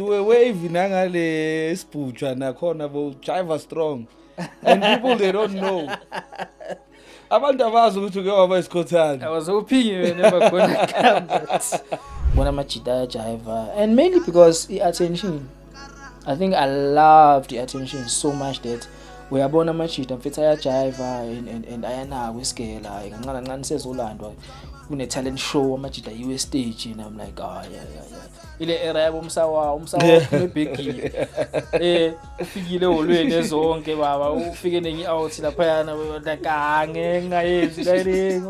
We wave nangale isibhutsha nakhona bo driver strong and people they don't know. Abantu abazi ukuthi uke waba isikhothana. Awazophingi wena bakhona combat. Bona majida jive and mainly because the attention. I think I love the attention so much that uyabona amajida mfethu ayajiva and ayana kwisikela kancane kancane sezolandwa kune talent show amajida yiwe stage and I'm like yeah. Ile era yabo umsawa nebhegi ufikile olweni zonke baba ufike nengi out lapha yana like ngengayenzi like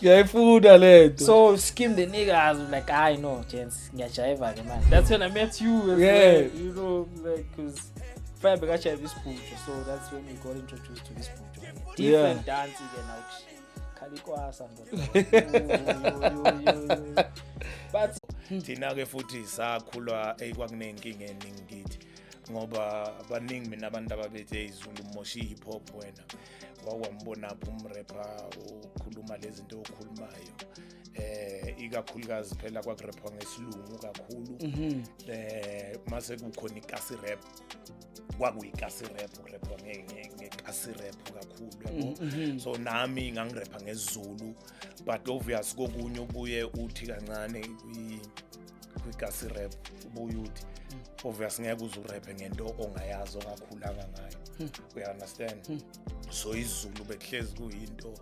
ngiyayifunda lento so skim the niggas like I know gents ngiyajiva ke man. That's when I met you as well, you know, like cuz Fiber got this boot, so that's when we got introduced to this boot. Different dancing and out. But thina ke futhi sakhulwa ekwakunenkinga eningi kithi ngoba abaningi mina abantu ababethe izulu moshi hip hop wena wawambona apha umrapper okhuluma lezi zinto okhulumayo ikakhulukazi phela kwakurapha ngesilungu kakhulu mase kukhona ikasi rap kwakuyikasi rap urapha ngekasi rap kakhulu yabo so nami ngangirapha ngesiZulu but obvious kokunye ubuye uthi kancane kwikasi rap ubuye uthi obvious ngeke uzuraphe ngento ongayazi ongakhulanga ngayo you understand so isiZulu bekuhlezi kuyinto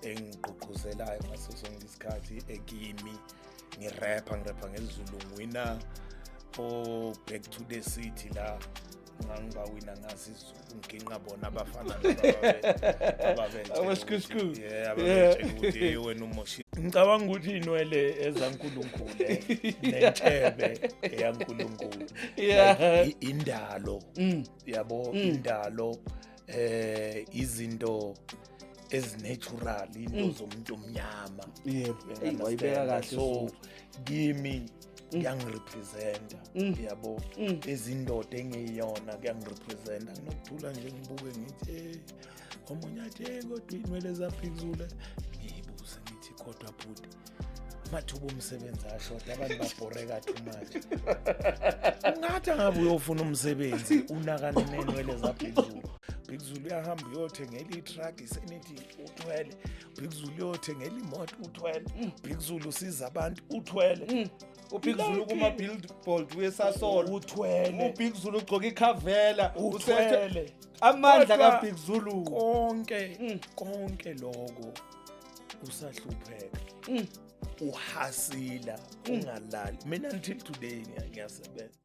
engigqugquzelayo ngaso sonke isikhathi ekimi ngirapha ngesiZulu ngwina back to the city la ngangibawina ngasizulu nginqa bona abafana ababenze abaskusku ababenze ukuthi wena umoshi ngicabanga ukuthi inwele ezaNkulunkulu nentshebe eyaNkulunkulu indalo yabo indalo izinto ezinatural into zomuntu omnyama wayibeka kahle so kimi yangirepresenta yabo ezindoda engiyona kuyangirepresenta nginokuthula nje ngibuke ngithi omunyatheko kodwa inwele zaphezulu ngiyibuze ngithi kodwa bhuti mathuba umsebenzi ashoda abantu babhoreka too much ungathi ngabe uyofuna umsebenzi unakane nenwele zaphezulu Big Zulu uyahamba uyothengela i-truck isenithi uthwele Big Zulu uyothengela imoto uthwele Big Zulu usiza abantu uthwele uBig Zulu kuma billboard wesasolo uthwele uBig Zulu ugcoka ikhavela uthwele amandla kaBig Zulu konke lokho usahlupheka uhasila ungalali mina until today ngiyasebenza